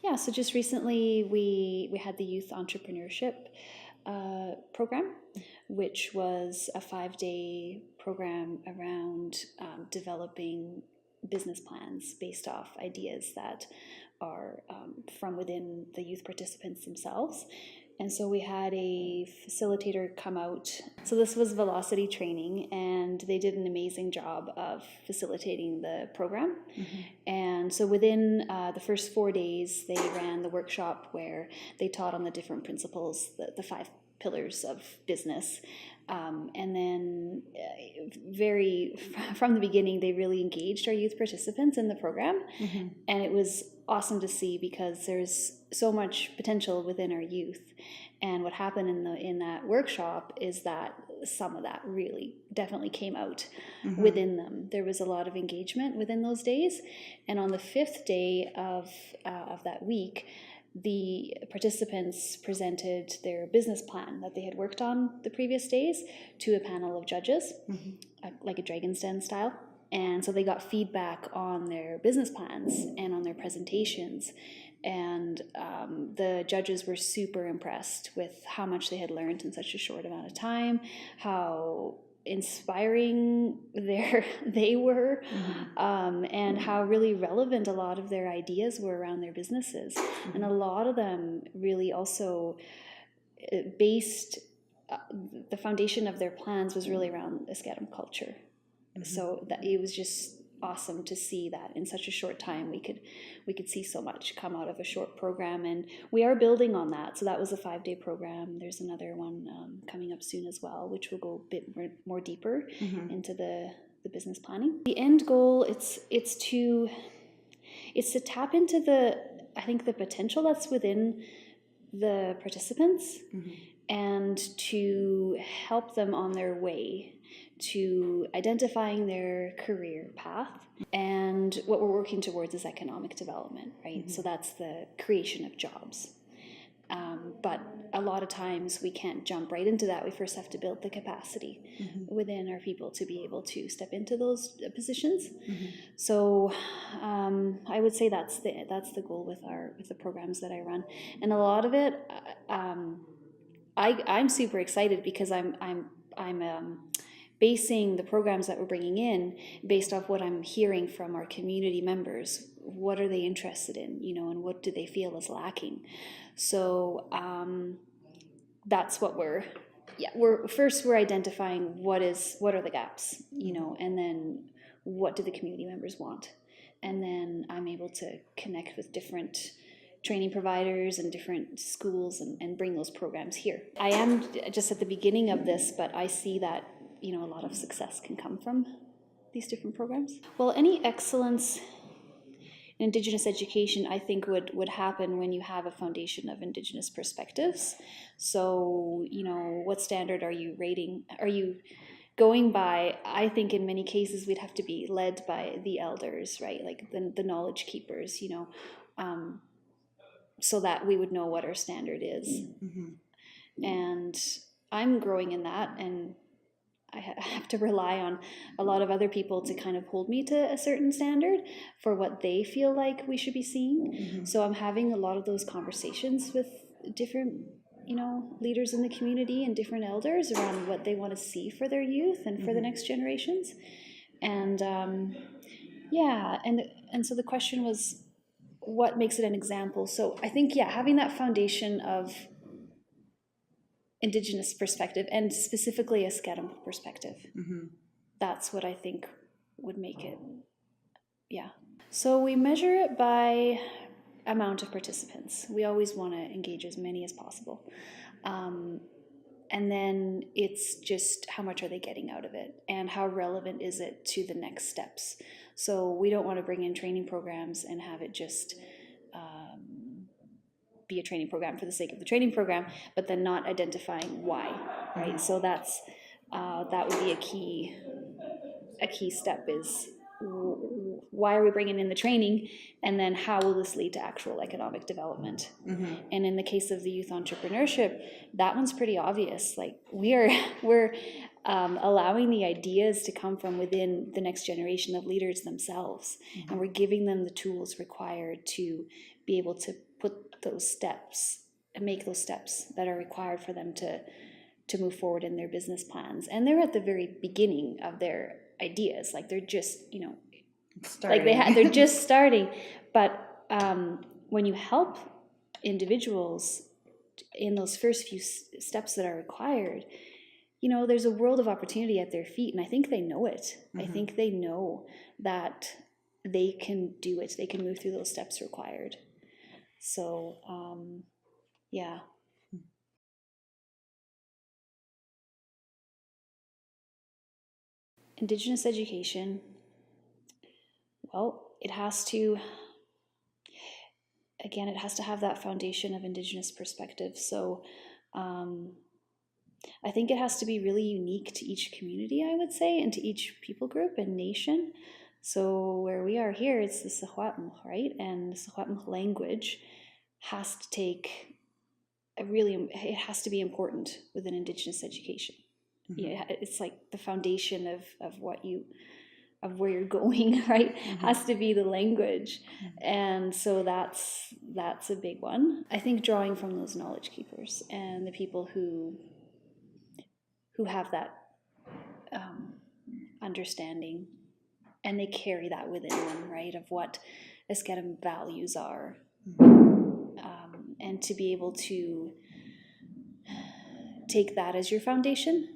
Yeah, so just recently we had the Youth Entrepreneurship program, which was a 5-day program around developing business plans based off ideas that are from within the youth participants themselves. And so we had a facilitator come out. So this was velocity training, and they did an amazing job of facilitating the program. And so within the first 4 days, they ran the workshop where they taught on the different principles, the 5 pillars of business. And then from the beginning, they really engaged our youth participants in the program. And it was awesome to see, because there's so much potential within our youth. And what happened in that workshop is that some of that really definitely came out within them. There was a lot of engagement within those days. And on the 5th day of that week, the participants presented their business plan that they had worked on the previous days to a panel of judges, like a Dragon's Den style. And so they got feedback on their business plans and on their presentations. And the judges were super impressed with how much they had learned in such a short amount of time, how inspiring they were, and how really relevant a lot of their ideas were around their businesses. And a lot of them really also based the foundation of their plans was really around Esk'etemc culture. So that it was just awesome to see that in such a short time we could see so much come out of a short program, and we are building on that. So that was a 5-day program. There's another one coming up soon as well, which will go a bit more deeper into the business planning. The end goal, it's to tap into the potential that's within the participants, and to help them on their way to identifying their career path. And what we're working towards is economic development, right? So that's the creation of jobs. But a lot of times we can't jump right into that. We first have to build the capacity within our people to be able to step into those positions. So I would say that's the goal with the programs that I run. And a lot of it, I'm super excited, because I'm basing the programs that we're bringing in based off what I'm hearing from our community members. What are they interested in, and what do they feel is lacking? So that's what we're identifying what are the gaps, and then what do the community members want? And then I'm able to connect with different training providers and different schools and bring those programs here. I am just at the beginning of this, but I see that a lot of success can come from these different programs. Well, any excellence in Indigenous education, I think, would happen when you have a foundation of Indigenous perspectives. So, what standard are you rating? Are you going by? I think in many cases we'd have to be led by the elders, right? Like the knowledge keepers, so that we would know what our standard is. And I'm growing in that, and I have to rely on a lot of other people to kind of hold me to a certain standard for what they feel like we should be seeing. So I'm having a lot of those conversations with different, leaders in the community and different elders around what they want to see for their youth and for the next generations. And and so the question was, what makes it an example? So I think, having that foundation of Indigenous perspective, and specifically a Esk'etemc perspective. That's what I think would make it. So we measure it by amount of participants. We always want to engage as many as possible. And then it's just how much are they getting out of it, and how relevant is it to the next steps. So we don't want to bring in training programs and have it just be a training program for the sake of the training program, but then not identifying why, right? So that would be a key step, is why are we bringing in the training, and then how will this lead to actual economic development? And in the case of the youth entrepreneurship, that one's pretty obvious. Like we're allowing the ideas to come from within the next generation of leaders themselves, and we're giving them the tools required to be able to put those steps and make those steps that are required for them to move forward in their business plans. And they're at the very beginning of their ideas, like they're just, starting. They're just starting. But when you help individuals in those first few steps that are required, there's a world of opportunity at their feet, and I think they know it. I think they know that they can do it. They can move through those steps required. So, yeah. Indigenous education, well, it has to have that foundation of Indigenous perspective. So I think it has to be really unique to each community, I would say, and to each people group and nation. So where we are here, it's the Esk'etemc, right? And the Esk'etemc language has to it has to be important within Indigenous education. Yeah, it's like the foundation of where you're going, right? Has to be the language. And so that's a big one. I think drawing from those knowledge keepers and the people who have that understanding, and they carry that within them, right, of what Esk'etemc values are. And to be able to take that as your foundation,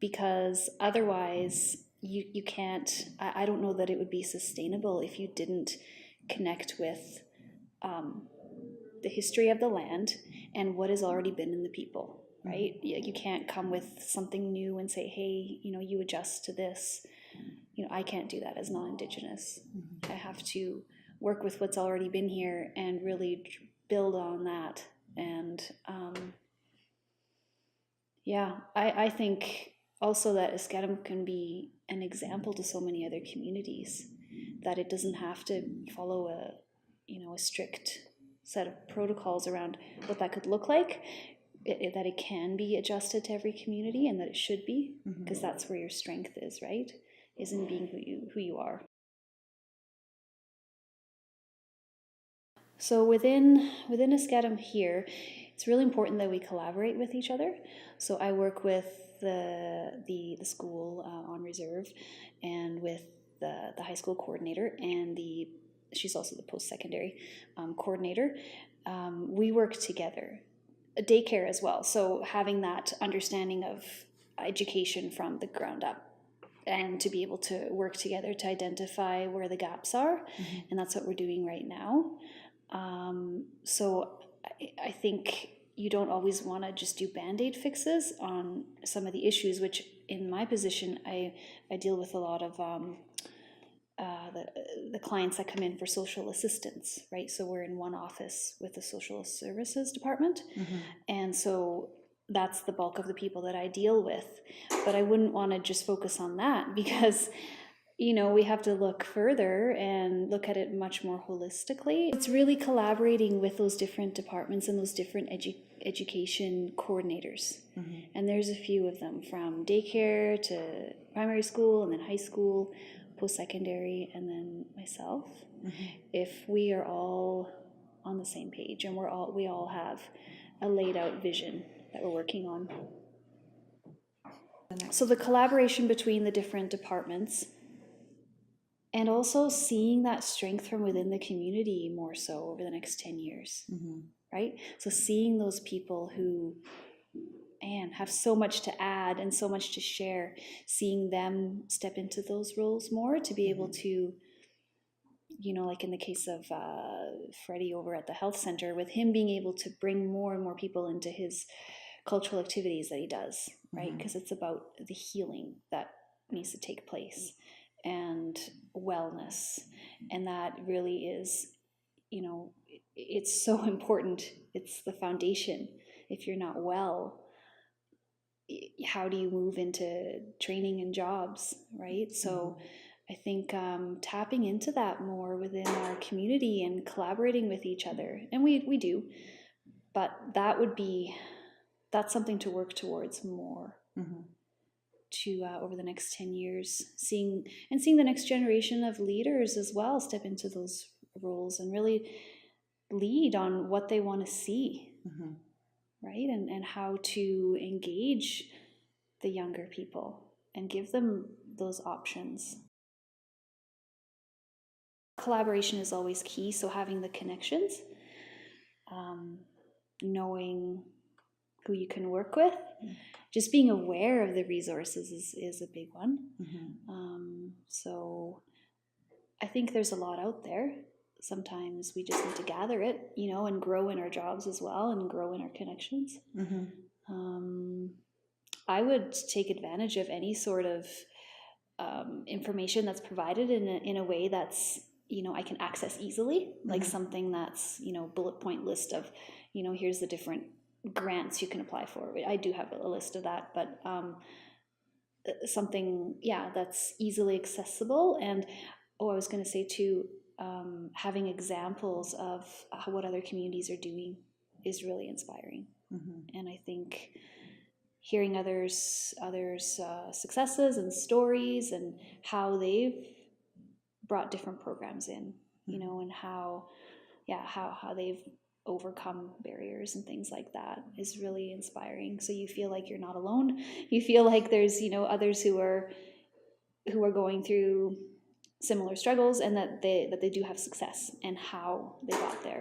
because otherwise you can't, I don't know that it would be sustainable if you didn't connect with the history of the land and what has already been in the people, right? You can't come with something new and say, hey, you adjust to this. I can't do that as non-Indigenous. I have to work with what's already been here and really build on that. And I think also that Esk'etemc can be an example to so many other communities, that it doesn't have to follow a strict set of protocols around what that could look like, that it can be adjusted to every community, and that it should be, because that's where your strength is, right? Is in being who you are. So within Esk'etemc here, it's really important that we collaborate with each other. So I work with the school on reserve, and with the high school coordinator, and she's also the post-secondary coordinator. We work together. Daycare as well. So having that understanding of education from the ground up, and to be able to work together to identify where the gaps are. And that's what we're doing right now. So I think you don't always want to just do Band-Aid fixes on some of the issues, which in my position, I deal with a lot of the clients that come in for social assistance, right? So we're in one office with the social services department. And so that's the bulk of the people that I deal with. But I wouldn't want to just focus on that, because we have to look further and look at it much more holistically. It's really collaborating with those different departments and those different education coordinators. And there's a few of them, from daycare to primary school, and then high school, post-secondary, and then myself. If we are all on the same page, and we all have a laid out vision that we're working on. So the collaboration between the different departments, and also seeing that strength from within the community more so over the next 10 years, right? So seeing those people who, have so much to add and so much to share, seeing them step into those roles more, to be able to, like in the case of Freddie over at the health center, with him being able to bring more and more people into his cultural activities that he does, right? Because it's about the healing that needs to take place, and wellness. And that really is, it's so important. It's the foundation. If you're not well, how do you move into training and jobs, right? So I think tapping into that more within our community and collaborating with each other, and we do, but that's something to work towards more. To over the next 10 years, seeing the next generation of leaders as well step into those roles, and really lead on what they want to see, Mm-hmm. right? And how to engage the younger people and give them those options. Collaboration is always key, so having the connections, knowing who you can work with, just being aware of the resources is a big one. So I think there's a lot out there. Sometimes we just need to gather it, and grow in our jobs as well, and grow in our connections. I would take advantage of any sort of information that's provided in a way that's, I can access easily, like something that's, bullet point list of, here's the different grants you can apply for. I do have a list of that, but something, that's easily accessible. And I was going to say too, having examples of what other communities are doing is really inspiring. And I think hearing others' successes and stories and how they've brought different programs in, and how they've overcome barriers and things like that is really inspiring. So you feel like you're not alone. You feel like there's, others who are going through similar struggles, and that they do have success and how they got there.